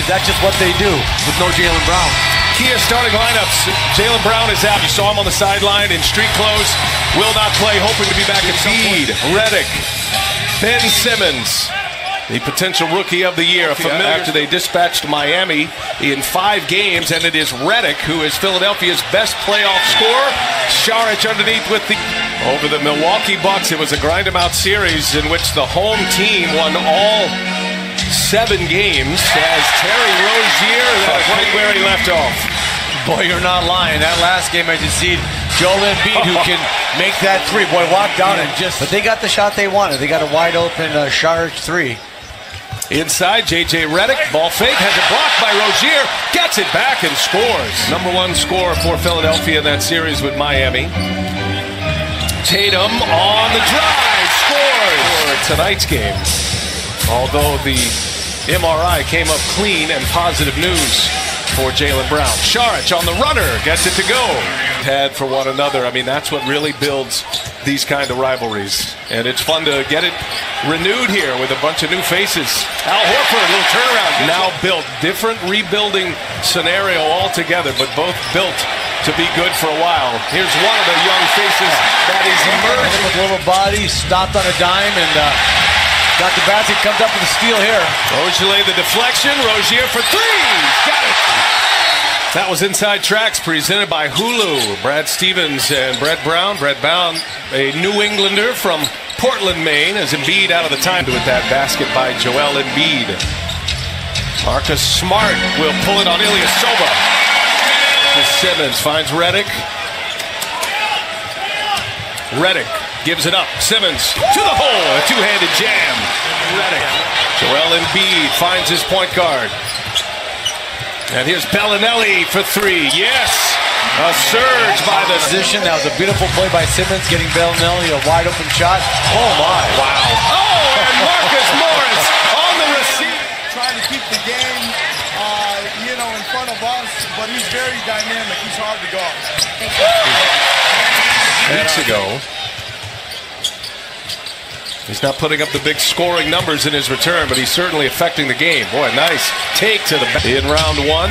That's just what they do with no Jaylen Brown. Kia starting lineups. Jaylen Brown is out. You saw him on the sideline in street clothes. Will not play, hoping to be back at some point. Redick, Ben Simmons, the potential rookie of the year. After they dispatched Miami in 5 games, and it is Redick who is Philadelphia's best playoff scorer. Saric underneath with the... Over the Milwaukee Bucks, it was a grind-em-out series in which the home team won all 7 games as Terry Rozier right where he left off. Boy, you're not lying. That last game, as you see, Joel Embiid, who can make that 3. Boy, walk down and just... But they got the shot they wanted. They got a wide-open Saric 3. Inside, J.J. Redick, ball fake, has it blocked by Rozier, gets it back and scores. Number 1 scorer for Philadelphia in that series with Miami. Tatum on the drive, scores for tonight's game. Although the MRI came up clean and positive news for Jaylen Brown. Saric on the runner, gets it to go. Had for one another. I mean, that's what really builds these kind of rivalries. And it's fun to get it renewed here with a bunch of new faces. Al Horford, a little turnaround. Now built. Different rebuilding scenario altogether, but both built to be good for a while. Here's one of the young faces that is emerging. With a little body, stopped on a dime, and got the basket, comes up with a steal here. Rozier, the deflection. Rozier for 3. Got it. That was Inside Tracks presented by Hulu. Brad Stevens and Brett Brown. Brett Brown, a New Englander from Portland, Maine, as Embiid out of the time with that basket by Joel Embiid. Marcus Smart will pull it on Ilyasova. Simmons finds Redick. Redick gives it up. Simmons to the hole. A two-handed jam. Redick. Joel Embiid finds his point guard. And here's Bellinelli for 3. Yes! A surge by the position. That was a beautiful play by Simmons, getting Bellinelli a wide open shot. Oh my! Wow! Oh, and Marcus Morris on the receive. Trying to keep the game, in front of us, but he's very dynamic. He's hard to guard. Weeks ago, he's not putting up the big scoring numbers in his return, but he's certainly affecting the game. Boy, nice take to the back. In round 1.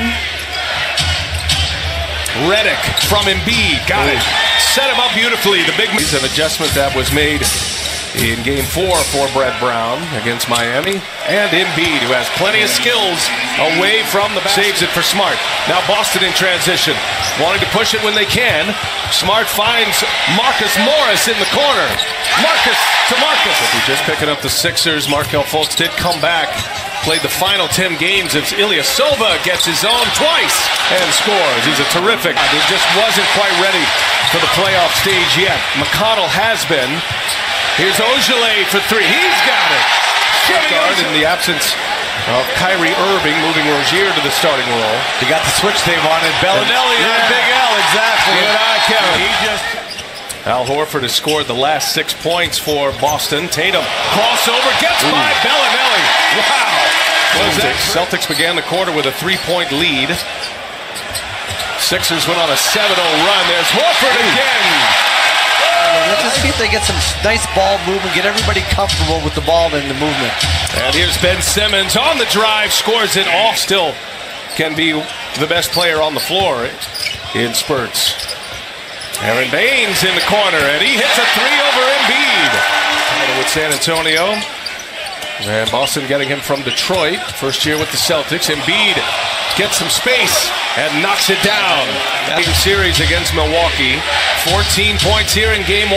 Redick from Embiid. Got it. Set him up beautifully. The big an adjustment that was made in Game 4 for Brett Brown against Miami. And Embiid, who has plenty of skills away from the back. Saves it for Smart. Now Boston in transition. Wanting to push it when they can. Smart finds Marcus Morris in the corner. Marcus to Marcus. If you're just picking up the Sixers, Markelle Fultz did come back. Played the final 10 games as Ilyasova gets his own twice and scores. He's a terrific. He just wasn't quite ready for the playoff stage yet. McConnell has been. Here's Ojeleye for 3. He's got it. Guard in the absence of Kyrie Irving, moving Rozier to the starting role. He got the switch they wanted. Bellinelli and Big L, exactly. Good eye, Kevin. Al Horford has scored the last 6 points for Boston. Tatum crossover, gets by Bellinelli. Wow. Celtics began the quarter with a 3-point lead. Sixers went on a 7-0 run. There's Horford again. Let's just see if they get some nice ball movement, get everybody comfortable with the ball and the movement. And here's Ben Simmons on the drive, scores it off. Still can be the best player on the floor in spurts. Aaron Baines in the corner, and he hits a 3 over Embiid. With San Antonio. And Boston getting him from Detroit. First year with the Celtics. Embiid gets some space and knocks it down. Game series against Milwaukee. 14 points here in Game 1.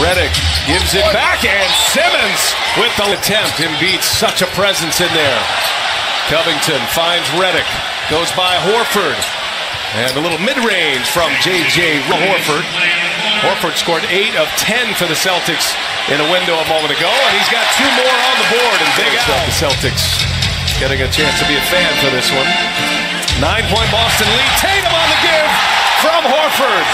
Redick gives it back, and Simmons with the attempt. Embiid, such a presence in there. Covington finds Redick. Goes by Horford. And a little mid-range from J.J. Horford. Horford scored 8 of 10 for the Celtics in a window a moment ago, and he's got 2 more on the board. And Big Al, the Celtics getting a chance to be a fan for this one. 9-point Boston lead. Tatum on the give from Horford.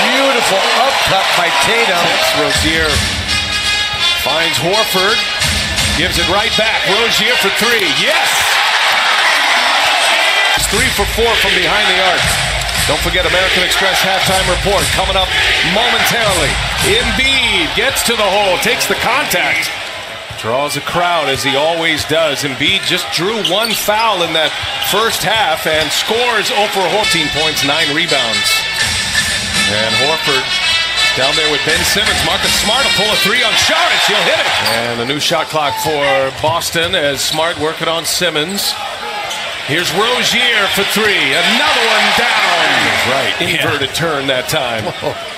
Beautiful upcut by Tatum. Rozier finds Horford, gives it right back. Rozier for 3. Yes! 3 for 4 from behind the arc. Don't forget American Express halftime report coming up momentarily. Embiid gets to the hole, takes the contact, Draws a crowd as he always does. Embiid just drew one foul in that first half and scores over 14 points, 9 rebounds. And Horford down there with Ben Simmons. Marcus Smart will pull a three on Saric. He'll hit it. And the new shot clock for Boston as Smart working on Simmons. Here's Rozier for three. Another one down. Right. Inverted turn that time.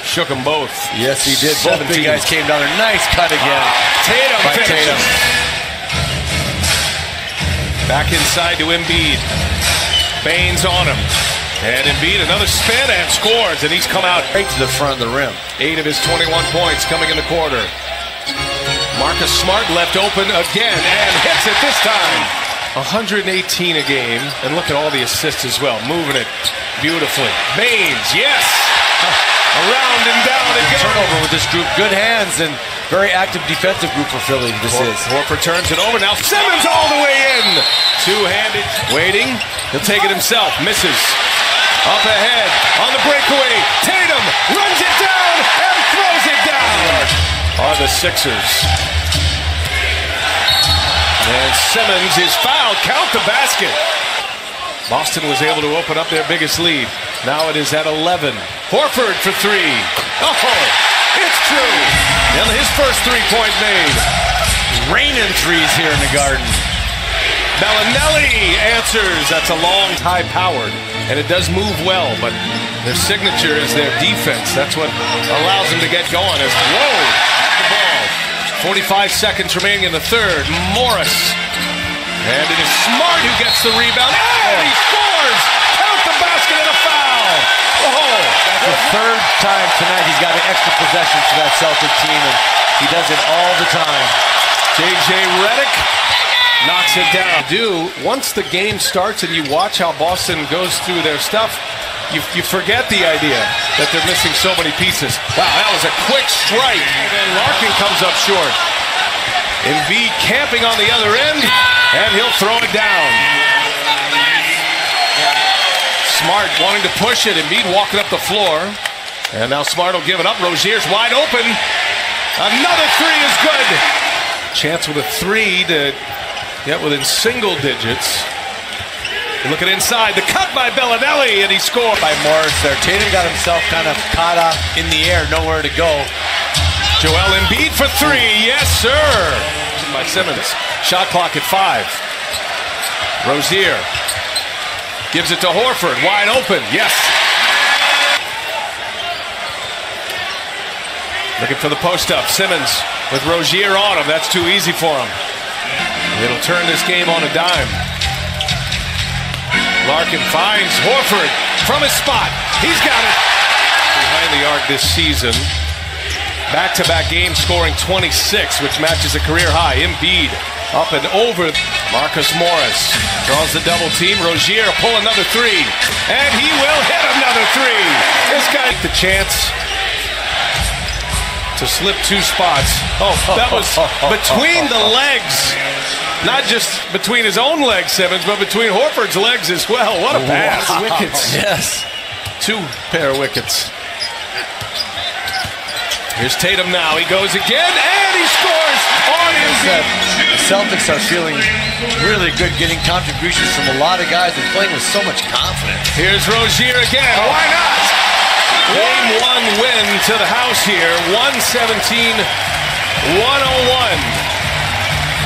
Shook them both. Yes, he did. Both big guys came down there. Nice cut again. Tatum by finishes. Tatum. Back inside to Embiid. Baines on him. And Embiid another spin and scores. And he's come out right to the front of the rim. 8 of his 21 points coming in the quarter. Marcus Smart left open again and hits it this time. 118 a game, and look at all the assists as well, moving it beautifully. Baines, yes! Around and down it goes. Turnover with this group, good hands and very active defensive group for Philly. Horford turns it over, now Simmons all the way in! Two-handed, waiting, he'll take it himself, misses. Up ahead, on the breakaway, Tatum runs it down and throws it down! Are the Sixers. And Simmons is fouled. Count the basket. Boston was able to open up their biggest lead. Now it is at 11. Horford for three. Oh, it's true. And his first three-point made. Raining threes here in the Garden. Bellinelli answers. That's a long, high-powered. And it does move well, but their signature is their defense. That's what allows them to get going. Whoa, the ball. 45 seconds remaining in the third. Morris. And it is Smart who gets the rebound. And he scores! Count the basket and a foul! Oh! That's the third time tonight he's got an extra possession for that Celtic team, and he does it all the time. J.J. Redick knocks it down. Once the game starts and you watch how Boston goes through their stuff, you forget the idea that they're missing so many pieces. Wow, that was a quick strike. And then Larkin comes up short. Embiid camping on the other end, and he'll throw it down. Smart wanting to push it. Embiid walking up the floor. And now Smart will give it up. Rozier's wide open. Another three is good. Chance with a three to get within single digits. Look at inside, the cut by Bellinelli, and he scored. By Morris there. Tatum got himself kind of caught up in the air, nowhere to go. Joel Embiid for three, yes sir! By Simmons. Shot clock at 5. Rozier gives it to Horford, wide open, yes! Looking for the post-up, Simmons with Rozier on him, that's too easy for him. It'll turn this game on a dime. Larkin finds Horford from his spot. He's got it. Behind the arc this season. Back-to-back games scoring 26, which matches a career high. Embiid up and over. Marcus Morris draws the double team. Rozier pull another three. And he will hit another three. This guy the chance to slip 2 spots. Oh, that was between the legs. Not just between his own legs, Simmons, but between Horford's legs as well. What a pass. Wow. Wickets. Yes. 2 pair of wickets. Here's Tatum now. He goes again, and he scores on his head. The Celtics are feeling really good, getting contributions from a lot of guys and playing with so much confidence. Here's Rozier again. Why not? Game 1 win to the house here. 117-101.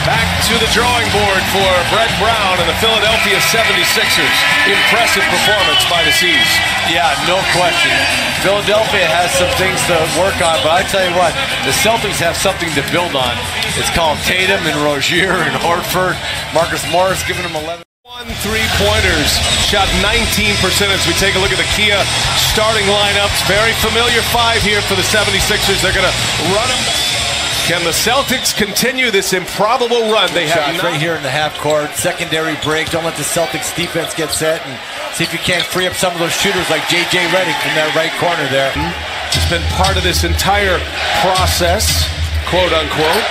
Back to the drawing board for Brett Brown and the Philadelphia 76ers. Impressive performance by the C's. Yeah, no question. Philadelphia has some things to work on, but I tell you what, the Celtics have something to build on. It's called Tatum and Rozier and Horford. Marcus Morris giving them 11. 1 3-pointers, shot 19% as we take a look at the Kia starting lineups. Very familiar 5 here for the 76ers. They're going to run them. Can the Celtics continue this improbable run? They have right here in the half court. Secondary break. Don't let the Celtics defense get set, and see if you can't free up some of those shooters like J.J. Redick from that right corner there. He's been part of this entire process, quote unquote.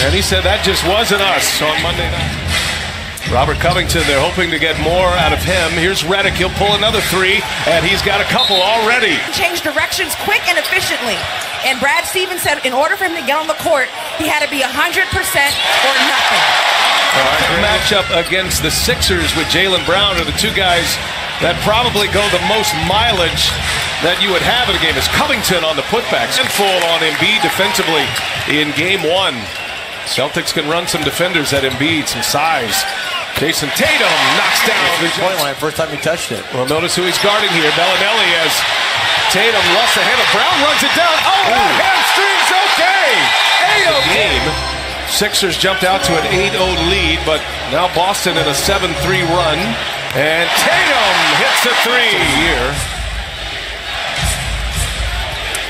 And he said that just wasn't us on Monday night. Robert Covington, they're hoping to get more out of him. Here's Redick. He'll pull another three, and he's got a couple already. Change directions quick and efficiently. And Brad Stevens said in order for him to get on the court, he had to be 100% or nothing. The matchup against the Sixers with Jaylen Brown are the two guys that probably go the most mileage that you would have in a game. Is Covington on the putbacks. And full on Embiid defensively in game one. Celtics can run some defenders at Embiid, some size. Jason Tatum knocks down the three-point line first time he touched it. Well, notice who he's guarding here. Bellinelli as Tatum lusts the handle. Brown runs it down. Oh, that hamstring's okay. Game. Sixers jumped out to an 8-0 lead, but now Boston in a 7-3 run. And Tatum hits a three here.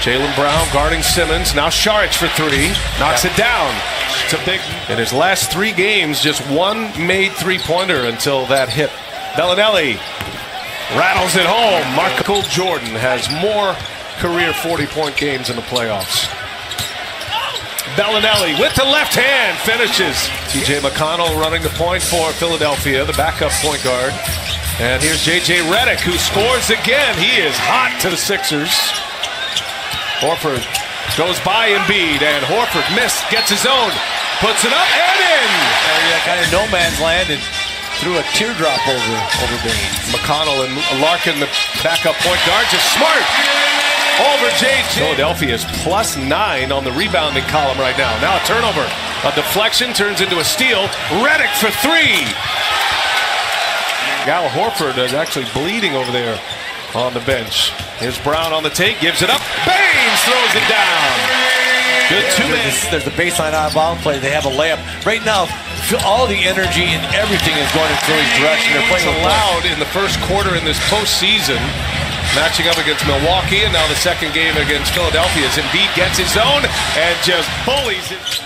Jaylen Brown guarding Simmons. Now Saric for three. Knocks it down. It's a big. In his last 3 games, just one made three-pointer until that hit. Bellinelli rattles it home. Michael Jordan has more career 40-point games in the playoffs. Bellinelli with the left hand finishes. T.J. McConnell running the point for Philadelphia, the backup point guard. And here's J.J. Redick, who scores again. He is hot to the Sixers. Horford goes by Embiid, and Horford missed, gets his own, puts it up and in. Kind of no man's land and threw a teardrop over Baines. McConnell and Larkin, the backup point guard, just smart. Over J.J. Philadelphia is +9 on the rebounding column right now. Now a turnover. A deflection turns into a steal. Redick for three. Al Horford is actually bleeding over there on the bench. Here's Brown on the take, gives it up. Baines throws it down. Good two-man. There's the baseline out-of-bounds play. They have a layup. Right now, all the energy and everything is going in Philly's direction. They're playing allowed in the first quarter in this postseason. Matching up against Milwaukee, and now the second game against Philadelphia as Embiid gets his own and just bullies it.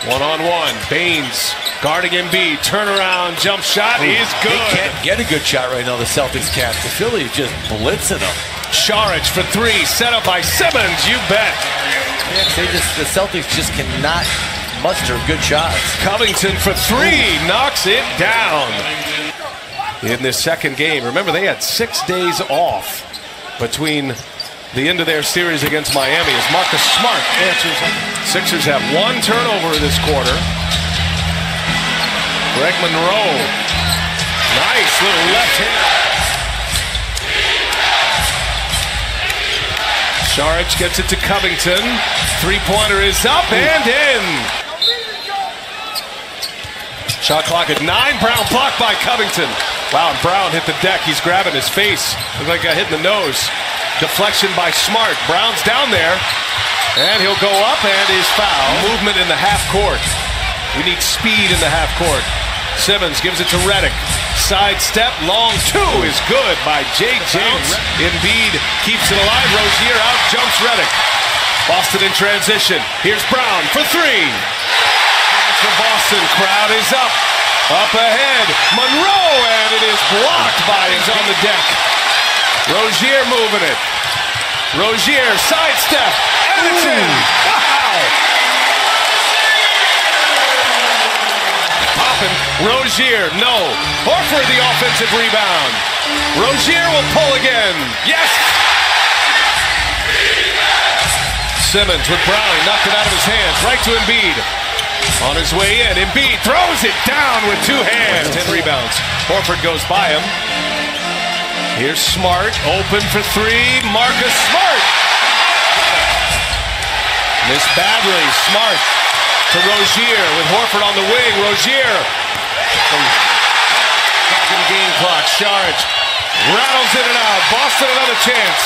One-on-one. Baines guarding Embiid. Turnaround jump shot is good. They can't get a good shot right now, the Celtics can't. The Philly is just blitzing them. Saric for three, set up by Simmons, you bet. Yeah, the Celtics just cannot muster good shots. Covington for three, knocks it down. In this second game, remember they had 6 days off between the end of their series against Miami as Marcus Smart answers. Sixers have 1 turnover this quarter. Greg Monroe, nice little left hand. Saric gets it to Covington. Three-pointer is up and in. Shot clock at 9. Brown blocked by Covington. Wow, and Brown hit the deck. He's grabbing his face. Looked like got hit in the nose. Deflection by Smart. Brown's down there. And he'll go up and is fouled. Movement in the half court. We need speed in the half court. Simmons gives it to Redick. Side step, long two is good by J.J. Embiid keeps it alive. Rozier out, jumps Redick. Boston in transition. Here's Brown for three. For Boston, crowd is up. Up ahead, Monroe, and it is blocked by his on the deck. Rozier moving it. Rozier, sidestep, and it's in. Wow! Popping, Rozier, no. Horford, the offensive rebound. Rozier will pull again. Yes! Simmons with Brown, knocked it out of his hands, right to Embiid. On his way in, Embiid throws it down with 2 hands. 10 rebounds. Horford goes by him. Here's Smart, open for three. Marcus Smart. Missed badly. Smart to Rozier with Horford on the wing. Rozier. Second game clock. Saric rattles in and out. Boston another chance.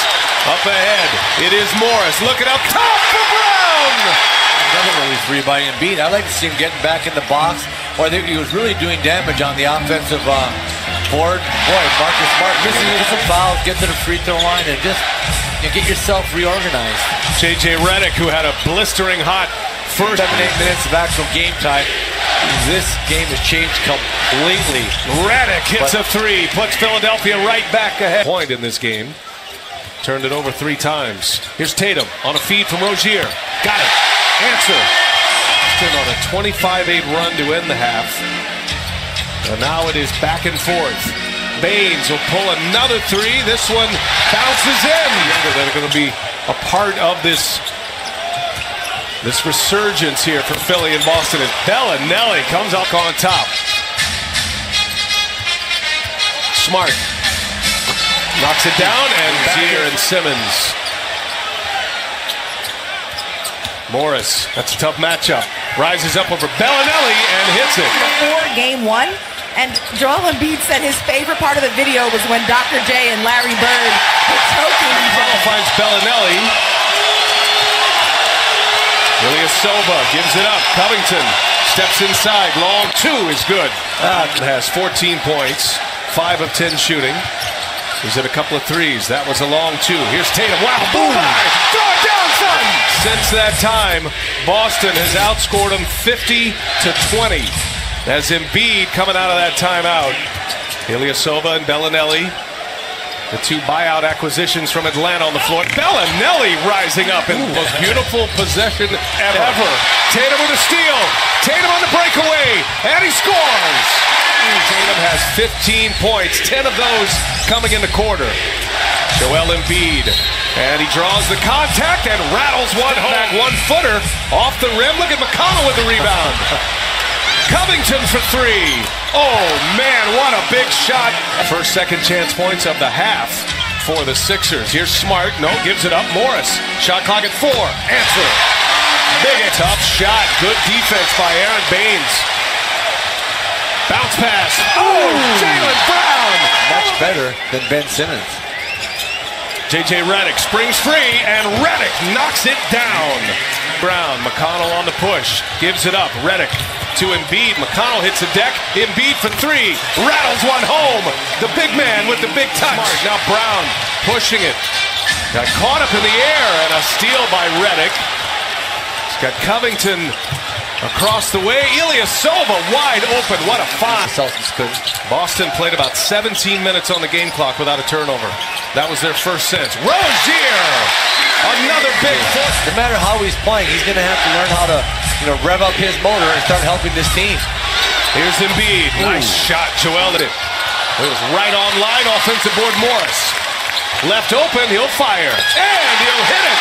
Up ahead. It is Morris. Looking up top for Brown. Another release free by Embiid. I'd like to see him getting back in the box, or he was really doing damage on the offensive board. Boy, Marcus Smart missing some fouls, get to the free throw line, and just get yourself reorganized. J.J. Redick, who had a blistering hot first 7-8 minutes of actual game time. This game has changed completely. Redick hits a three, puts Philadelphia right back ahead. Point in this game. Turned it over 3 times. Here's Tatum on a feed from Rozier. Got it. Answer. Still on a 25-8 run to end the half. And now it is back and forth. Baines will pull another three. This one bounces in. They're going to be a part of this resurgence here for Philly and Boston. And Bellinelli comes up on top. Smart knocks it down, and Zier and Simmons. Morris, that's a tough matchup. Rises up over Bellinelli and hits it. Before game one, and Joel Embiid said his favorite part of the video was when Dr. J and Larry Bird were choking each other. Finds Bellinelli. Ilyasova gives it up. Covington steps inside. Long two is good. Has 14 points, 5 of 10 shooting. He's hit a couple of threes. That was a long two. Here's Tatum. Wow, boom! Throw it down, son! Since that time, Boston has outscored them 50-20. As Embiid coming out of that timeout. Ilyasova and Bellinelli. The two buyout acquisitions from Atlanta on the floor. Bellinelli rising up in the most beautiful possession ever. Tatum with a steal. Tatum on the breakaway. And he scores. Tatum has 15 points. 10 of those coming in the quarter. Joel Embiid. And he draws the contact and rattles one home. Back 1-footer off the rim. Look at McConnell with the rebound. Covington for three. Oh, man, what a big shot. First, second chance points of the half for the Sixers. Here's Smart. No, gives it up. Morris. Shot clock at 4. Answer. Big and tough shot. Good defense by Aaron Baines. Bounce pass. Oh, Jaylen Brown. Much better than Ben Simmons. J.J. Redick springs free, and Redick knocks it down. Brown, McConnell on the push. Gives it up. Redick to Embiid. McConnell hits the deck. Embiid for three. Rattles one home. The big man with the big touch. Smart. Now Brown pushing it. Got caught up in the air, and a steal by Redick. He's got Covington across the way. Ilyasova wide open. What a find. Celtics couldn't. Boston played about 17 minutes on the game clock without a turnover. That was their first since. Rozier! Another big foot. No matter how he's playing, he's going to have to learn how to, rev up his motor and start helping this team. Here's Embiid. Nice shot, Joel. It was right on line. Offensive board, Morris. Left open. He'll fire. And he'll hit it.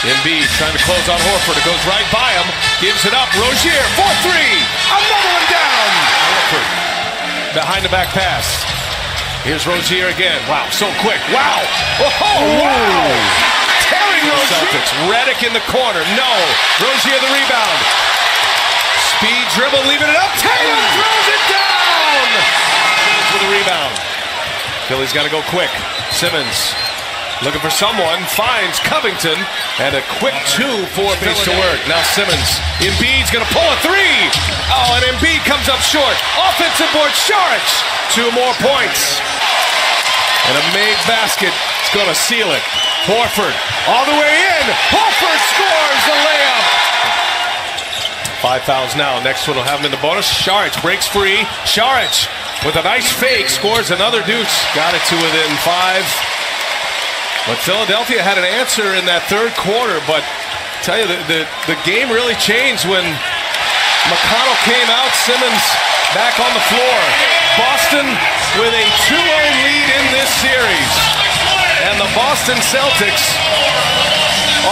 Embiid trying to close on Horford. It goes right by him. Gives it up. Rozier, 4-3. Another one down. Horford. Behind the back pass. Here's Rozier again. Wow, so quick. Wow. Oh, wow. Tearing Rozier. Celtics. Redick in the corner. No. Rozier the rebound. Speed dribble, leaving it up. Tatum throws it down. With the rebound. Philly's got to go quick. Simmons looking for someone. Finds Covington. And a quick two for pace to work. Now Simmons. Embiid's going to pull a three. Oh, and Embiid comes up short. Offensive board, Saric. 2 more points. And a made basket is going to seal it. Horford all the way in. Horford scores the layup. 5 fouls now. Next one will have him in the bonus. Saric breaks free. Saric with a nice fake scores another deuce. Got it to within 5. But Philadelphia had an answer in that third quarter. But I tell you, the game really changed when McConnell came out. Simmons back on the floor. Boston with a 2-0 lead in this series. And the Boston Celtics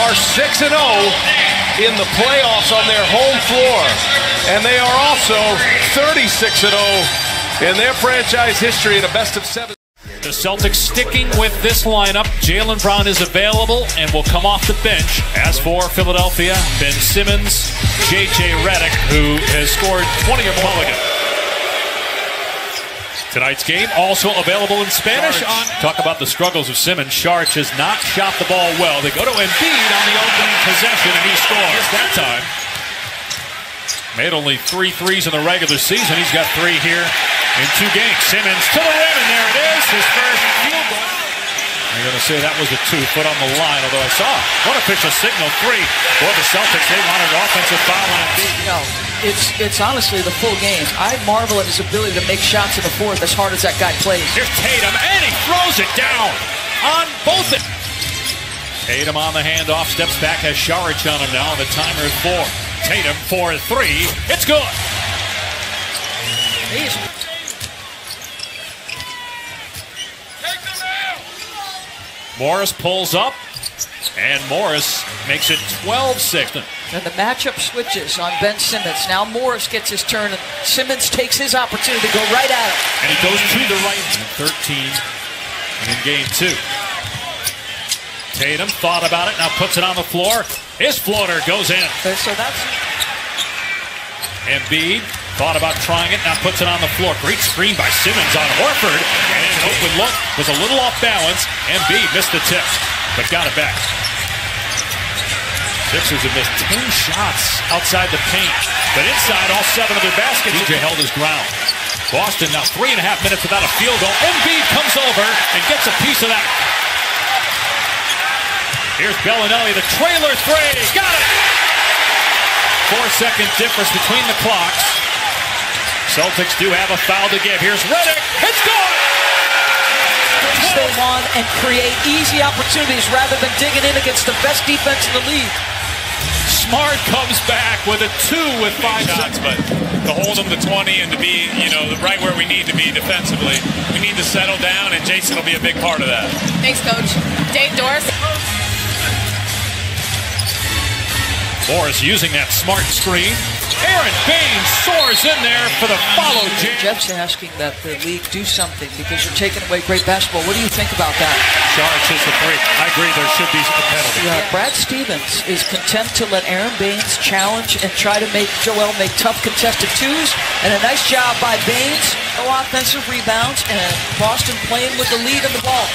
are 6-0 in the playoffs on their home floor. And they are also 36-0 in their franchise history in a best-of-7. The Celtics sticking with this lineup. Jaylen Brown is available and will come off the bench. As for Philadelphia, Ben Simmons, J.J. Redick, who has scored 20 or more. Tonight's game also available in Spanish. Talk about the struggles of Simmons. Saric has not shot the ball well. They go to Embiid on the opening possession, and he scores that time. Made only 3 threes in the regular season. He's got 3 here in 2 games. Simmons to the rim, and there it is. His first field goal. I'm going to say that was a 2-foot on the line, although I saw one official signal 3 for the Celtics. They wanted an offensive foul on Embiid. It's honestly the full game. I marvel at his ability to make shots in the fourth as hard as that guy plays. Here's Tatum, and he throws it down on both. Tatum on the handoff, steps back, has Saric on him now, and the timer is 4. Tatum for 3. It's good. He's Morris pulls up, and Morris makes it 12-6. And the matchup switches on Ben Simmons. Now Morris gets his turn, and Simmons takes his opportunity to go right at him. And he goes to the right. 13 in game 2. Tatum thought about it, now puts it on the floor. His floater goes in. Okay, so that's... Embiid thought about trying it, now puts it on the floor. Great screen by Simmons on Horford. And an open look was a little off balance. Embiid missed the tip, but got it back. Sixers have missed 10 shots outside the paint, but inside all 7 of their baskets. DJ held his ground. Boston now 3.5 minutes without a field goal. Embiid comes over and gets a piece of that. Here's Bellinelli, the trailer 3. Got it! 4-second difference between the clocks. Celtics do have a foul to give. Here's Redick. It's gone! Stay on and create easy opportunities rather than digging in against the best defense in the league. Smart comes back with a 2 with 5 shots, but to hold them to 20 and to be, right where we need to be defensively, we need to settle down, and Jason will be a big part of that. Thanks, Coach. Dave Doris. Morris using that smart screen. Aaron Baines soars in there for the follow jam. Jeff's asking that the league do something because you're taking away great basketball. What do you think about that? Saric hits the 3. I agree, there should be a penalty. Yeah, Brad Stevens is content to let Aaron Baines challenge and try to make Joel make tough contested 2s. And a nice job by Baines. No offensive rebounds, and Boston playing with the lead in the ball.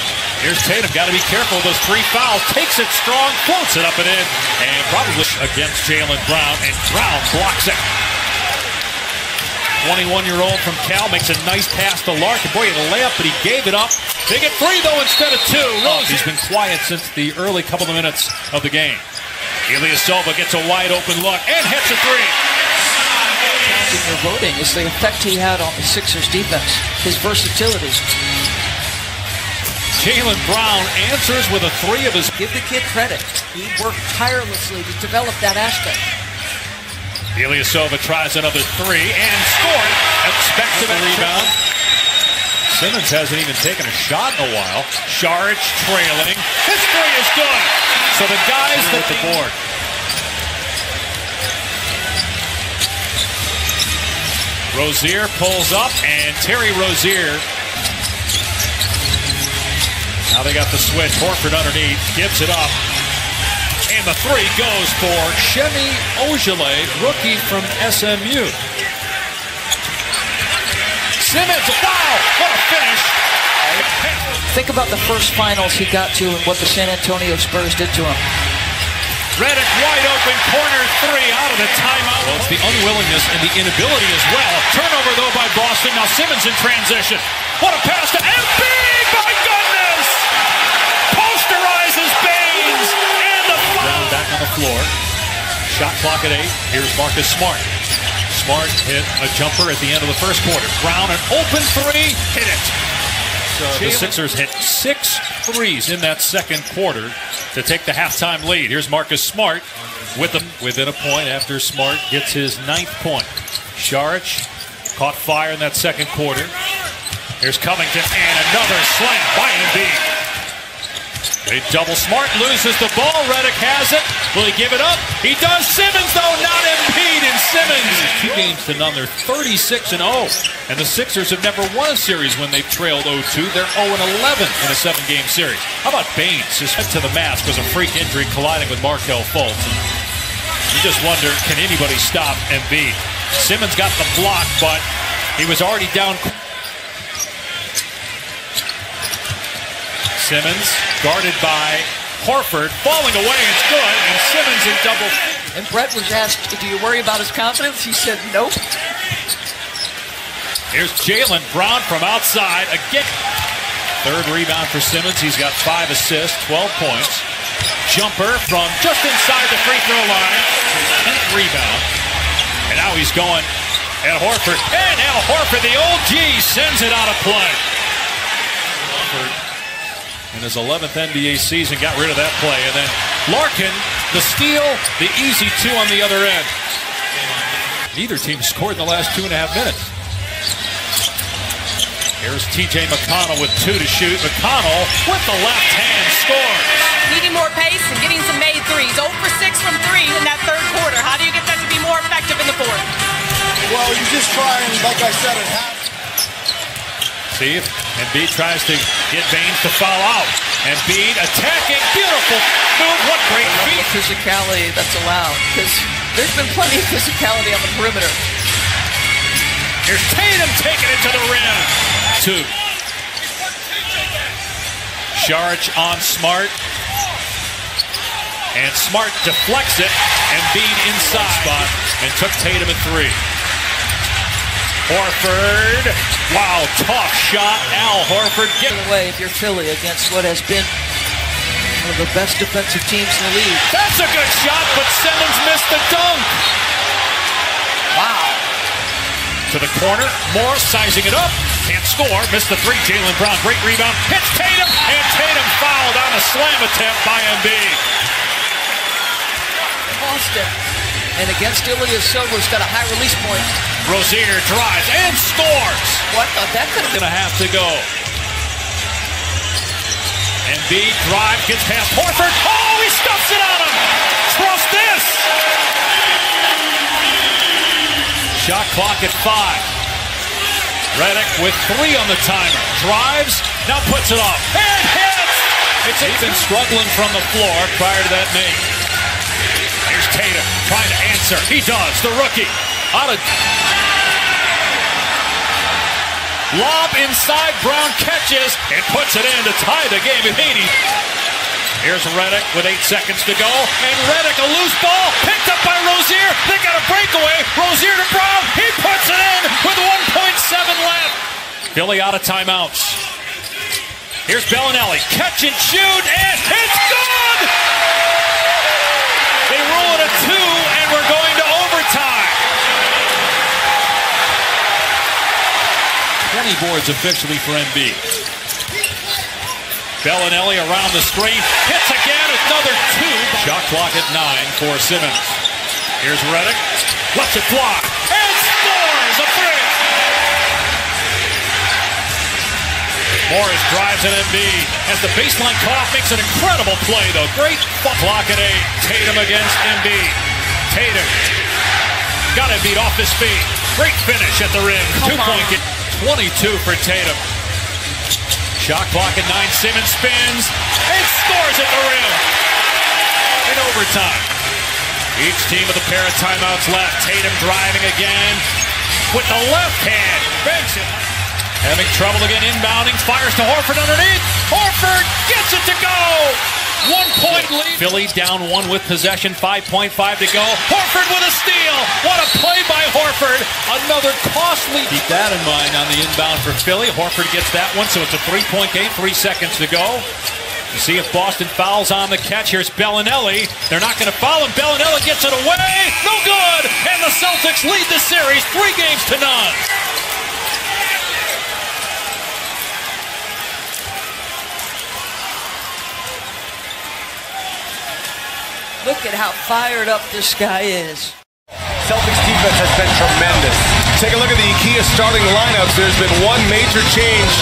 Here's Tatum, got to be careful of those 3 fouls. Takes it strong, floats it up and in, and probably against Jaylen Brown, and Brown blocks it. 21-year-old from Cal makes a nice pass to Larkin. Boy, he had a layup, but he gave it up. They get 3, though, instead of 2. He's been quiet since the early couple of minutes of the game. Ilyasova gets a wide-open look and hits a 3. Your voting is the effect he had on the Sixers defense, his versatility. Jaylen Brown answers with a 3 of his. Give the kid credit. He worked tirelessly to develop that aspect. Ilyasova tries another 3 and scored. Expected a rebound. Simmons hasn't even taken a shot in a while. Saric trailing. His 3 is good. So the guys with the board. Rozier pulls up, and Terry Rozier. Now they got the switch. Horford underneath, gives it up. And the 3 goes for Shemi Ojale, rookie from SMU. Simmons, wow, what a finish. Think about the first finals he got to and what the San Antonio Spurs did to him. Redick wide open, corner 3 out of the timeout. Well, it's the unwillingness and the inability as well. Turnover, though, by Boston. Now Simmons in transition. What a pass to Embiid, my goodness! Posterizes Baines, and the foul. Back on the floor. Shot clock at 8. Here's Marcus Smart. Smart hit a jumper at the end of the first quarter. Brown, an open 3, hit it. So the Sixers hit 6 threes in that second quarter to take the halftime lead. Here's Marcus Smart with them within a point after Smart gets his 9th point. Saric caught fire in that second quarter. Here's Covington and another slam by Embiid. They double. Smart loses the ball. Redick has it. Will he give it up? He does. Simmons, though, not Embiid. And Simmons 2 games to none. They're 36-0. And the Sixers have never won a series when they've trailed 0-2. They're 0-11 in a 7-game series. How about Baines? His head to the mask was a freak injury colliding with Markelle Fultz. You just wonder, can anybody stop Embiid? Simmons got the block, but he was already down. Simmons guarded by Horford, falling away, it's good, and Simmons in double. And Brett was asked, do you worry about his confidence? He said, nope. Here's Jaylen Brown from outside, again. 3rd rebound for Simmons, he's got 5 assists, 12 points. Jumper from just inside the free throw line, 10th rebound. And now he's going at Horford, and now Horford, the old G, sends it out of play. Horford, in his 11th NBA season, got rid of that play. And then Larkin, the steal, the easy 2 on the other end. Neither team scored in the last 2.5 minutes. Here's TJ McConnell with 2 to shoot. McConnell with the left hand scores. Needing more pace and getting some made threes. 0 for 6 from 3 in that third quarter. How do you get that to be more effective in the fourth? Well, you just try and, like I said, at half. See if Embiid tries to get Baines to foul out. Embiid attacking. Beautiful move. What great feet. The physicality that's allowed. Because there's been plenty of physicality on the perimeter. Here's Tatum taking it to the rim. 2. Charge on Smart. And Smart deflects it. Embiid inside spot and took Tatum at 3. Horford. Wow, tough shot. Al Horford getting away if you're Philly against what has been one of the best defensive teams in the league. That's a good shot, but Simmons missed the dunk. Wow. To the corner. Moore sizing it up. Can't score. Missed the 3. Jaylen Brown. Great rebound. Hits Tatum. And Tatum fouled on a slam attempt by Embiid. Boston. And against Ilyasova, got a high release point. Rozier drives and scores. What? That could have Gonna have to go. Embiid drive, gets past Horford. Oh, he stuffs it on him. Trust this. Shot clock at 5. Redick with 3 on the timer. Drives, now puts it off. And hits! He's been struggling from the floor prior to that make. Here's Tatum trying to answer. He does, the rookie. Out of... Lob inside, Brown catches and puts it in to tie the game at 80. Here's Redick with 8 seconds to go. And Redick, a loose ball, picked up by Rozier. They got a breakaway. Rozier to Brown. He puts it in with 1.7 left. Philly out of timeouts. Here's Bellinelli. Catch and shoot, and it's good! They rule it a 2, and we're going to overtime. 20 boards officially for Embiid. Bellinelli around the screen. Hits again, another 2. Shot clock at 9 for Simmons. Here's Redick. Lets it fly. And scores a 3. Morris drives at Embiid. As the baseline cutoff makes an incredible play, though. Great clock at 8. Tatum against Embiid. Tatum got Embiid off his feet. Great finish at the rim. 2-point get. 22 for Tatum. Shot clock at 9. Simmons spins and scores at the rim in overtime. Each team with a pair of timeouts left. Tatum driving again with the left hand. Banks it. Having trouble again inbounding. Fires to Horford underneath. Horford gets it to go. 1-point lead. Philly down 1 with possession. 5.5 to go. Horford with a steal. What a play by Horford. Another costly. Keep that in mind on the inbound for Philly. Horford gets that one, so it's a 3-point game. 3 seconds to go. To see if Boston fouls on the catch. Here's Bellinelli. They're not going to foul him. Bellinelli gets it away. No good. And the Celtics lead the series 3-0. Look at how fired up this guy is. Celtics defense has been tremendous. Take a look at the IKEA starting lineups. There's been one major change.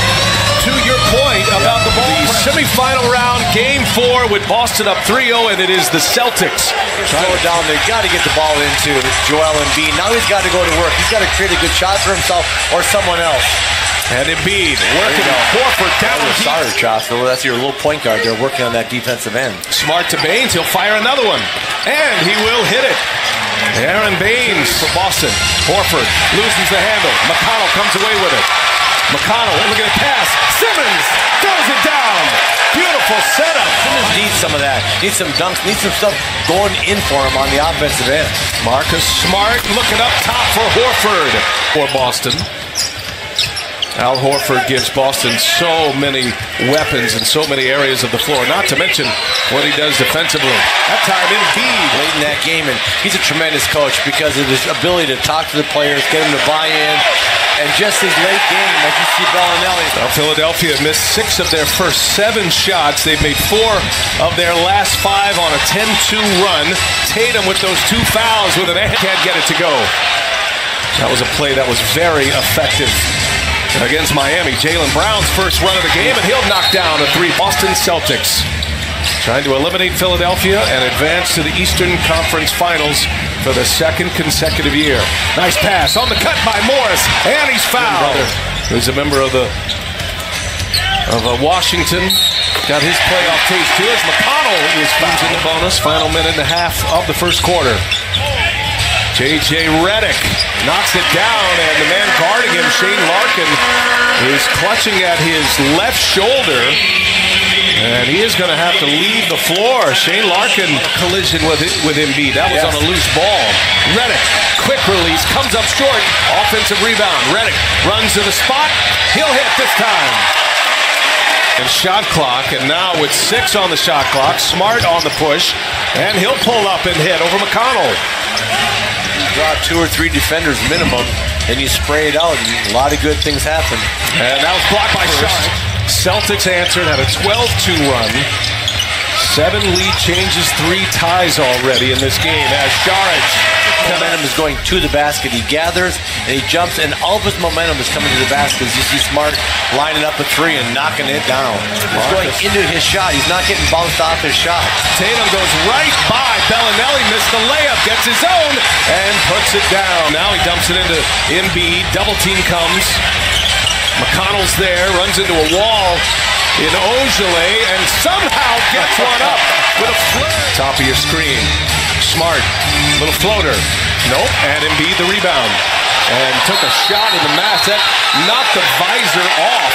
To your point about the semifinal round, Game 4 with Boston up 3-0, and it is the Celtics. Slow it down. They've got to get the ball into Joel Embiid. Now he's got to go to work. He's got to create a good shot for himself or someone else. And Embiid working Horford down. Sorry, Jocelyn. That's your little point guard. They're working on that defensive end. Smart to Baines. He'll fire another one. And he will hit it. Aaron Baines for Boston. Horford loses the handle. McConnell comes away with it. McConnell looking at pass. Simmons throws it down. Beautiful setup. Simmons needs some of that. Needs some dunks. Needs some stuff going in for him on the offensive end. Marcus Smart looking up top for Horford for Boston. Al Horford gives Boston so many weapons in so many areas of the floor, not to mention what he does defensively. That time, Embiid late in that game, and he's a tremendous coach because of his ability to talk to the players, get them to buy in, and just his late game, like you see Bellinelli. Now, Philadelphia missed 6 of their first 7 shots. They've made 4 of their last 5 on a 10-2 run. Tatum with those 2 fouls with an can't get it to go. That was a play that was very effective. against Miami. Jaylen Brown's first run of the game, and he'll knock down a three. Boston Celtics trying to eliminate Philadelphia and advance to the Eastern Conference Finals for the second consecutive year. Nice pass on the cut by Morris, and he's fouled. Who's a member of Washington. Got his playoff taste too as McConnell is fouled in the bonus. Final minute and a half of the first quarter. J.J. Redick knocks it down, and the man guarding him, Shane Larkin, is clutching at his left shoulder, and he is going to have to leave the floor. Shane Larkin collision with Embiid. That was on a loose ball. Redick, quick release, comes up short. Offensive rebound. Redick runs to the spot. He'll hit this time. And shot clock, and now with 6 on the shot clock, Smart on the push, and he'll pull up and hit over McConnell. Draw 2 or 3 defenders minimum, then you spray it out, and a lot of good things happen. And that was blocked by Sharp. Celtics answered, had a 12-2 run. 7 lead changes, 3 ties already in this game as Sharp. Momentum is going to the basket. He gathers and he jumps, and all of his momentum is coming to the basket. You see Smart lining up a 3 and knocking it down. He's going into his shot. He's not getting bounced off his shot. Tatum goes right by Bellinelli, missed the layup, gets his own, and puts it down. Now he dumps it into Embiid. Double team comes. McConnell's there, runs into a wall in Ojale, and somehow gets one up with a flare. Top of your screen. Smart, little floater. Nope, and Embiid the rebound. And took a shot in the mask. That knocked the visor off.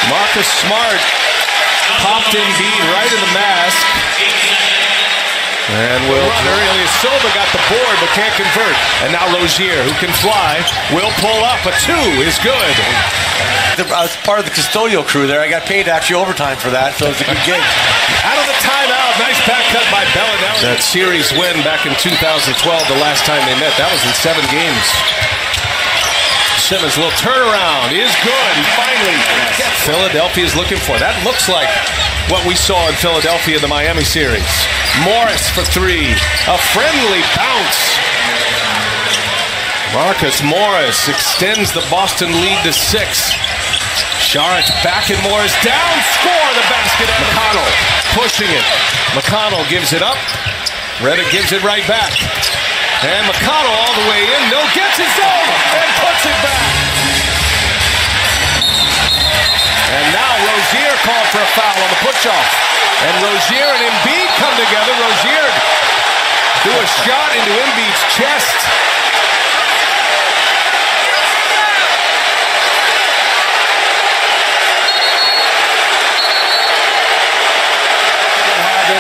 Marcus Smart popped Embiid right in the mask. And Elias Silva got the board but can't convert. And now Rozier, who can fly, will pull up. A 2 is good. I was part of the custodial crew there. I got paid actually overtime for that, so it's a good gig. Out of the timeout, nice back cut by Bellinelli. That series win back in 2012, the last time they met, that was in 7 games. Simmons, little turnaround, is good. He finally gets Philadelphia's looking for. That looks like what we saw in Philadelphia in the Miami series. Morris for 3, a friendly bounce. Marcus Morris extends the Boston lead to 6. Sharp back and Morris down, score the basket. McConnell pushing it. McConnell gives it up. Redick gives it right back. And McConnell all the way in. No, gets his own and puts it back. And now Rozier called for a foul on the push-off. And Rozier and Embiid come together. Rozier do a shot into Embiid's chest.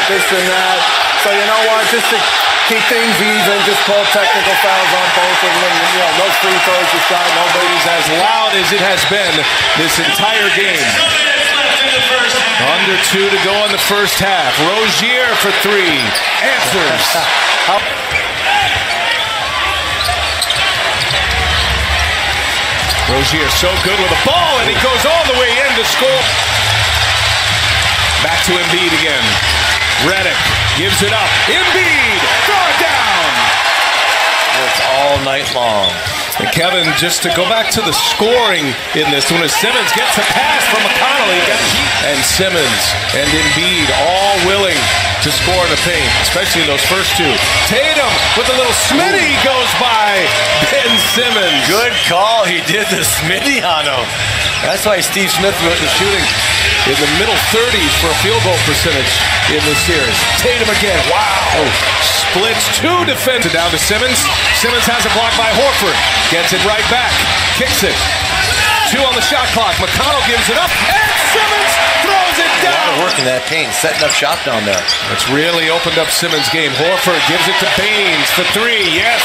This and that. So you know what? Just to keep things even, just call technical fouls on both of them. You know, no free throws this time. Nobody's as loud as it has been this entire game. Under 2 to go in the first half. Rozier for 3. Answers. Rozier so good with the ball, and he goes all the way in to score. Back to Embiid again. Redick gives it up. Embiid, throw it down. It's all night long. And Kevin, just to go back to the scoring in this one, as Simmons gets a pass from McConnell, and Simmons and Embiid all willing to score in the paint, especially those first 2. Tatum with a little Smitty goes by Ben Simmons. Good call. He did the Smitty on him. That's why Steve Smith was shooting in the middle 30s for a field goal percentage in this series. Tatum again. Wow. Splits 2 defenders down to Simmons. Simmons has a block by Horford. Gets it right back. Kicks it. 2 on the shot clock. McConnell gives it up. And Simmons throws it down. A lot of work in that paint. Setting up shop down there. It's really opened up Simmons' game. Horford gives it to Baines for 3. Yes.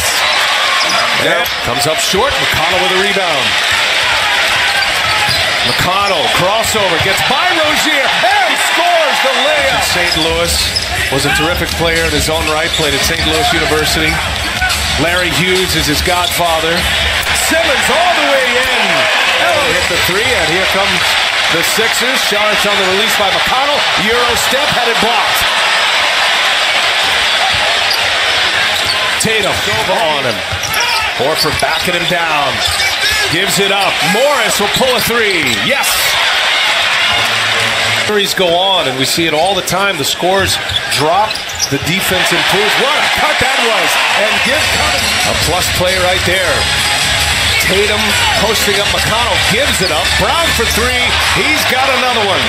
Yep. Comes up short. McConnell with a rebound. McConnell, crossover, gets by Rozier, and scores the layup. St. Louis was a terrific player in his own right, played at St. Louis University. Larry Hughes is his godfather. Simmons all the way in. Hit the 3, and here comes the Sixers. Sharp's on the release by McConnell. Euro step, had it blocked. Tatum over on him. Horford backing him down. gives it up. Morris will pull a three. Yes. Series go on, and we see it all the time. The scores drop, the defense improves. What a cut that was! And give a plus play right there. Tatum posting up McConnell, gives it up. Brown for three. He's got another one.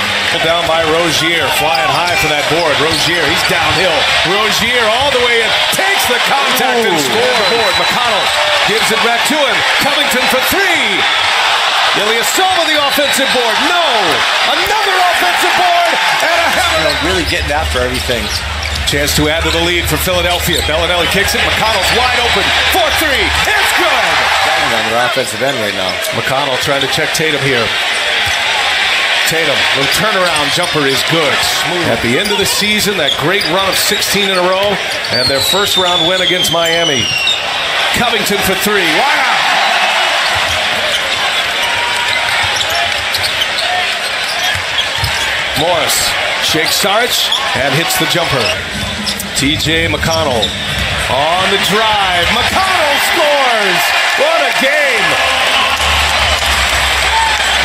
Down by Rozier, flying high for that board. Rozier, he's downhill. Rozier all the way in, takes the contact and scores. McConnell gives it back to him. Covington for three. Ilyasova the offensive board. No! Another offensive board and a hammer. Really getting after everything. Chance to add to the lead for Philadelphia. Bellinelli kicks it. McConnell's wide open. 4-3. It's good! Banging on your offensive end right now. McConnell trying to check Tatum here. Tatum, little turnaround jumper is good. Smooth. At the end of the season, that great run of 16 in a row, and their first round win against Miami. Covington for three. Wow! Morris shakes Saric and hits the jumper. TJ McConnell on the drive. McConnell scores! What a game!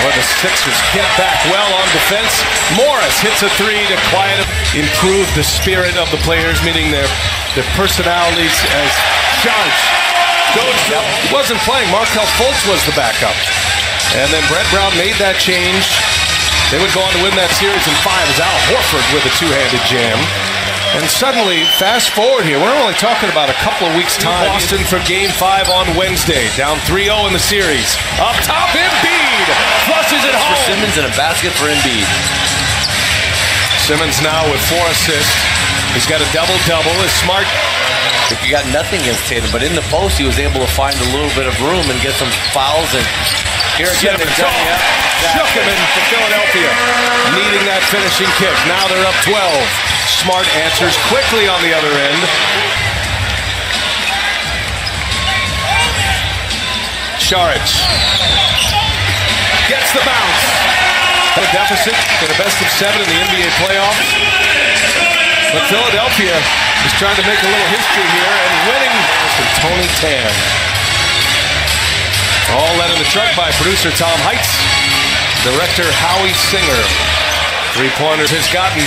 Well, the Sixers get back well on defense. Morris hits a three to quiet him, improve the spirit of the players, meaning their personalities as Saric goes. He wasn't playing. Markelle Fultz was the backup. And then Brett Brown made that change. They would go on to win that series in 5 as Al Horford with a two-handed jam. And suddenly, fast forward here, we're only talking about a couple of weeks' time. Boston for Game 5 on Wednesday, down 3-0 in the series. Up top, Embiid flushes it home. For Simmons and a basket for Embiid. Simmons now with 4 assists. He's got a double-double. Is Smart. He got nothing against Tatum, but in the post, he was able to find a little bit of room and get some fouls. And here again, they're done. Shook him into Philadelphia, needing that finishing kick. Now they're up 12. Smart answers quickly on the other end. Saric gets the bounce. A deficit in a best of 7 in the NBA playoffs. But Philadelphia is trying to make a little history here and winning from Tony Tan. All led in the truck by producer Tom Heitz, director Howie Singer. Three-pointers has gotten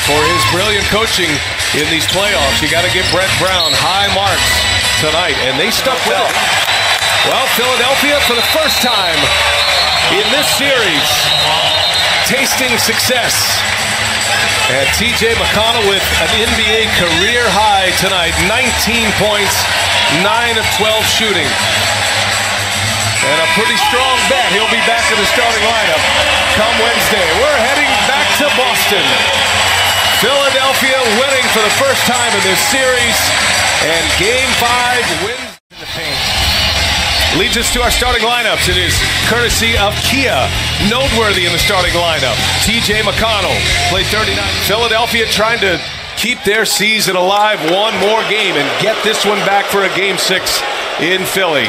for his brilliant coaching in these playoffs. You got to give Brett Brown high marks tonight, and they stuck with it. Well, Philadelphia for the first time in this series, tasting success. And TJ McConnell with an NBA career high tonight, 19 points, 9 of 12 shooting. And a pretty strong bet. He'll be back in the starting lineup come Wednesday. We're heading back to Boston. Philadelphia winning for the first time in this series. And Game 5 wins in the paint. Leads us to our starting lineups. It is courtesy of Kia. Noteworthy in the starting lineup. TJ McConnell played 39. Philadelphia trying to keep their season alive one more game and get this one back for a Game 6 in Philly.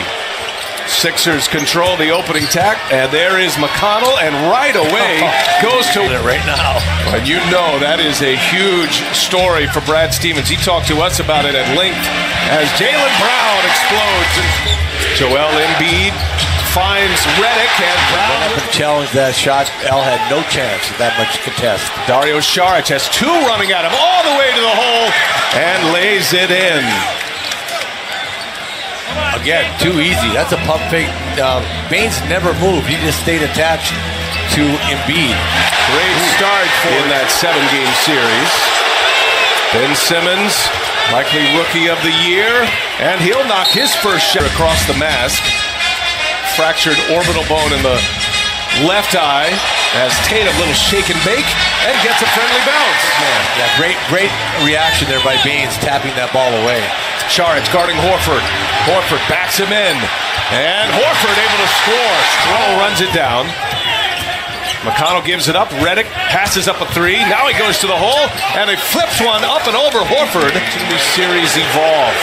Sixers control the opening tack, and there is McConnell, and right away goes to it right now. And you know that is a huge story for Brad Stevens. He talked to us about it at length as Jaylen Brown explodes. Joel Embiid finds Redick, and Brown challenged that shot. Al had no chance of that much contest. Dario Saric has 2 running at him all the way to the hole and lays it in. Again, too easy. That's a pump fake. Baines never moved. He just stayed attached to Embiid. Great start in that 7-game series. Ben Simmons, likely rookie of the year, and he'll knock his first shot across the mask. Fractured orbital bone in the left eye as Tatum, little shake and bake, and gets a friendly bounce. Yeah, great reaction there by Baines, tapping that ball away. Saric guarding Horford. Horford backs him in. And Horford able to score. Stroll runs it down. McConnell gives it up. Redick passes up a 3. Now he goes to the hole. And he flips one up and over Horford. The series evolve.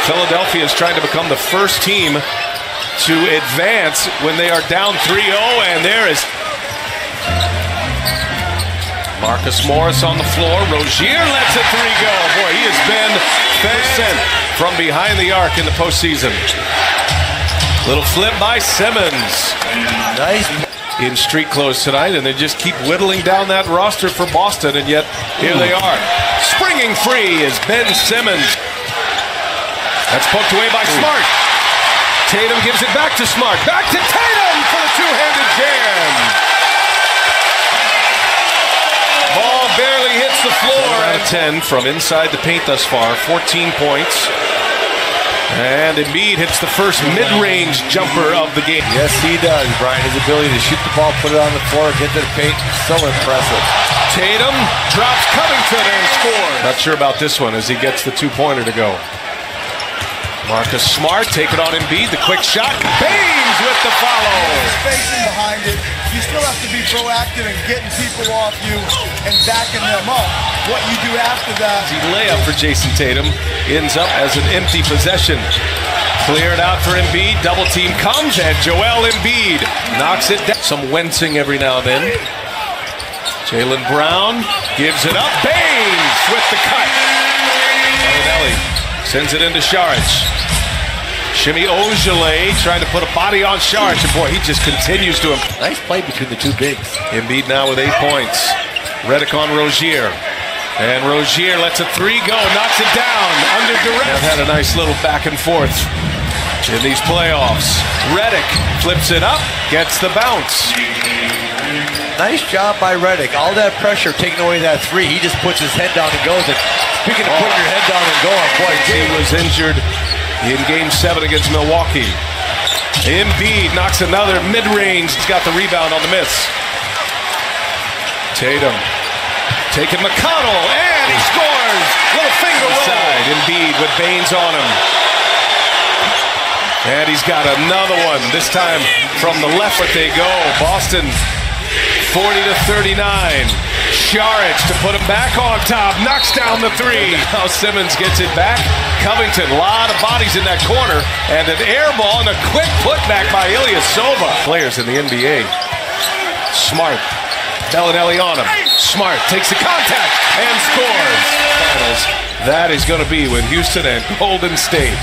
Philadelphia is trying to become the first team to advance when they are down 3-0. And there is Marcus Morris on the floor. Rozier lets a 3 go. Boy, he has been 10% from behind the arc in the postseason. Little flip by Simmons. Nice. In street clothes tonight, and they just keep whittling down that roster for Boston, and yet here they are. Springing free is Ben Simmons. That's poked away by Smart. Tatum gives it back to Smart. Back to Tatum for the two-handed jam. Ball barely hits the floor. 7 out of 10 from inside the paint thus far. 14 points. And Embiid hits the first mid-range jumper of the game. Yes, he does, Brian. His ability to shoot the ball, put it on the floor, get to the paint, so impressive. Tatum drops Covington and scores. Not sure about this one as he gets the two-pointer to go. Marcus Smart, take it on Embiid, the quick shot. Baines with the follow. Spacing behind it. You still have to be proactive in getting people off you and backing them up. What you do after that. The layup for Jason Tatum ends up as an empty possession. Clear it out for Embiid. Double team comes, and Joel Embiid knocks it down. Some wincing every now and then. Jaylen Brown gives it up. Baines with the cut. Bellinelli sends it into Saric. Shimmy Ojale trying to put a body on Saric, and boy, he just continues to improve. Nice play between the two bigs. Embiid now with 8 points. Redick on Rozier. And Rozier lets a three go, knocks it down under duress. They've had a nice little back and forth in these playoffs. Redick flips it up, gets the bounce. Nice job by Redick. All that pressure taking away that three. He just puts his head down and goes. And speaking of putting your head down and going, boy, he was injured in Game 7 against Milwaukee. Embiid knocks another mid-range. He's got the rebound on the miss. Tatum taking McConnell, and he scores. Little finger roll. Embiid with Baines on him. And he's got another one. This time from the left, but they go. Boston 40-39. Saric to put him back on top. Knocks down the three. Now Simmons gets it back. Covington, a lot of bodies in that corner. And an air ball and a quick putback by Ilyasova. Players in the NBA. Smart. Bellinelli on him. Smart takes the contact and scores. Finals. That is going to be with Houston and Golden State.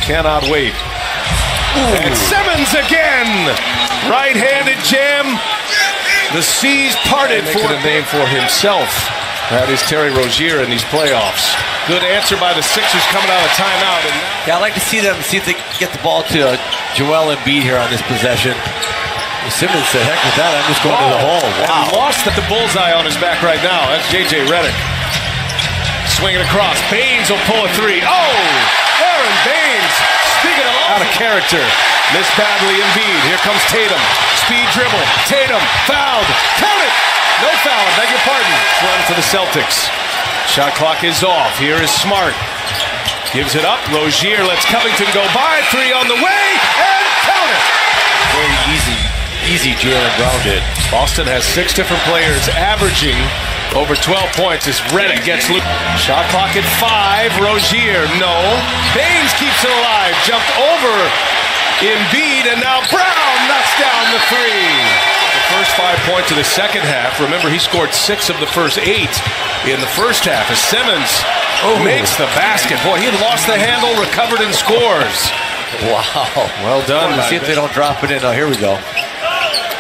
Cannot wait. Ooh. And Simmons again. Right-handed jam. The seas parted for a name for himself. That is Terry Rozier in these playoffs. Good answer by the Sixers coming out of timeout. And yeah, I'd like to see them, see if they can get the ball to Joel Embiid here on this possession. Simmons said, heck with that, I'm just going to the hole. Wow. And lost at the bullseye on his back right now. That's J.J. Redick. Swinging across. Baines will pull a three. Oh! Aaron Baines. Speaking of out of character. Missed badly Embiid. Here comes Tatum. Speed dribble. Tatum. Fouled. Count it! No foul. I beg your pardon. Run for the Celtics. Shot clock is off. Here is Smart. Gives it up. Rozier lets Covington go by. Three on the way. And count it! Very easy Jaylen Brown did. Boston has 6 different players averaging over 12 points as Redick gets loose. Shot clock at 5. Rozier, no. Baines keeps it alive. Jumped over Embiid, and now Brown knocks down the three. The first 5 points of the second half. Remember, he scored 6 of the first 8 in the first half as Simmons makes the basket. Boy, he had lost the handle, recovered, and scores. Wow. Well done. Let's see if they don't drop it in. Oh, here we go.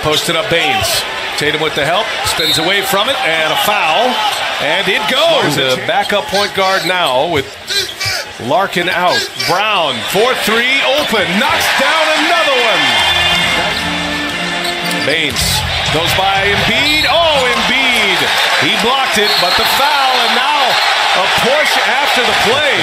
Posted up Baines. Tatum with the help, spins away from it, and a foul, and it goes. The backup point guard now with Larkin out. Brown, 4-3, open, knocks down another one. Baines goes by Embiid. Oh, Embiid. He blocked it, but the foul, and now a push after the play.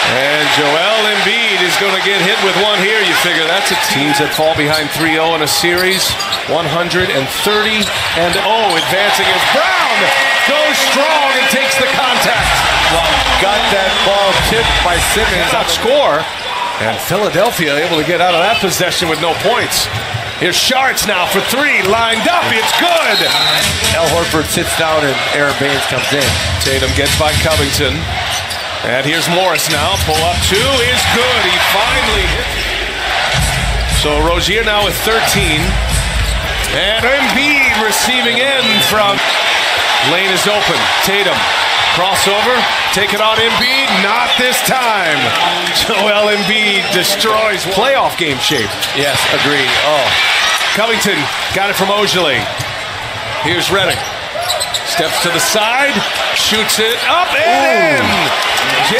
And Joel Embiid is going to get hit with one here. You figure that's a teams that fall behind 3-0 in a series. 130-0 advancing as Brown goes strong and takes the contact. Well, got that ball tipped by Simmons. Cannot score. And Philadelphia able to get out of that possession with no points. Here's Saric now for 3. Lined up. It's good. Al Horford sits down and Aaron Baines comes in. Tatum gets by Covington. And here's Morris now. Pull up 2 is good. He finally hit. So Rozier now with 13. And Embiid receiving in from. Lane is open. Tatum. Crossover. Take it on Embiid. Not this time. So Joel Embiid destroys playoff game shape. Yes, agreed. Oh. Covington got it from Ogilvy. Here's Redick. Steps to the side, shoots it up and in.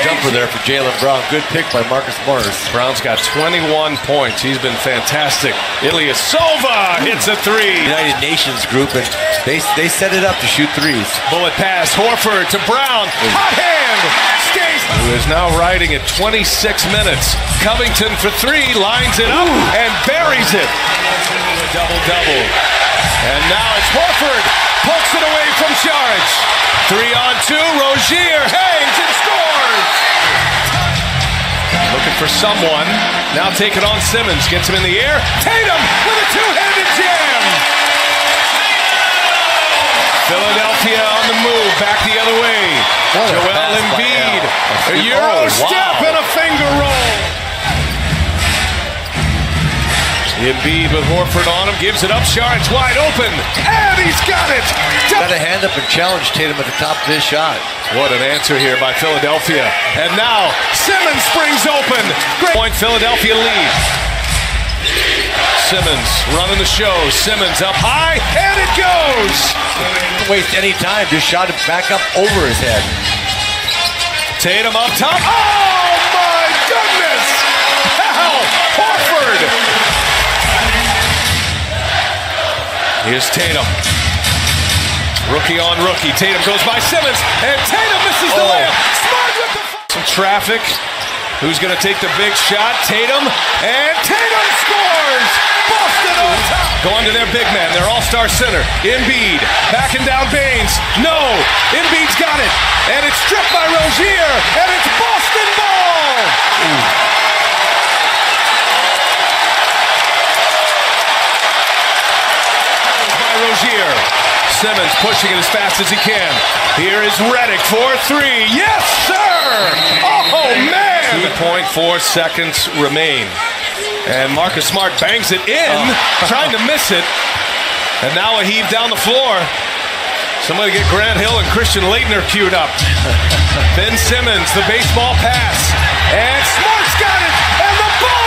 Jumper there for Jaylen Brown. Good pick by Marcus Morris. Brown's got 21 points. He's been fantastic. Ilyasova hits a three. United Nations group, and they set it up to shoot threes. Bullet pass, Horford to Brown. Hot hand. Stays. Who is now riding at 26 minutes. Covington for three, lines it up and buries it. Double-double. And now it's Horford. Pokes it away from Saric. 3-on-2. Rozier hangs and scores. Looking for someone. Now take it on Simmons. Gets him in the air. Tatum with a two-handed jam. Philadelphia on the move. Back the other way. Joel Embiid. A Euro step and a finger roll. Embiid with Horford on him, gives it up, Saric wide open, and he's got it! Got a hand up and challenge Tatum at the top of his shot. What an answer here by Philadelphia. And now, Simmons springs open. Great point, Philadelphia lead. Simmons running the show, Simmons up high, and it goes! Didn't waste any time, just shot it back up over his head. Tatum up top, oh my goodness! Al Horford! Here's Tatum. Rookie on rookie. Tatum goes by Simmons, and Tatum misses the layup. Smart with the some traffic. Who's going to take the big shot? Tatum, and Tatum scores! Boston on top. Going to their big man, their all-star center. Embiid, backing down Baines. No! Embiid's got it, and it's stripped by Rozier, and it's Boston ball! Rozier. Simmons pushing it as fast as he can. Here is Redick for three. Yes, sir! Oh, man! 2.4 seconds remain. And Marcus Smart bangs it in, trying to miss it. And now a heave down the floor. Somebody get Grant Hill and Christian Laettner queued up. Ben Simmons, the baseball pass. And Smart's got it! And the ball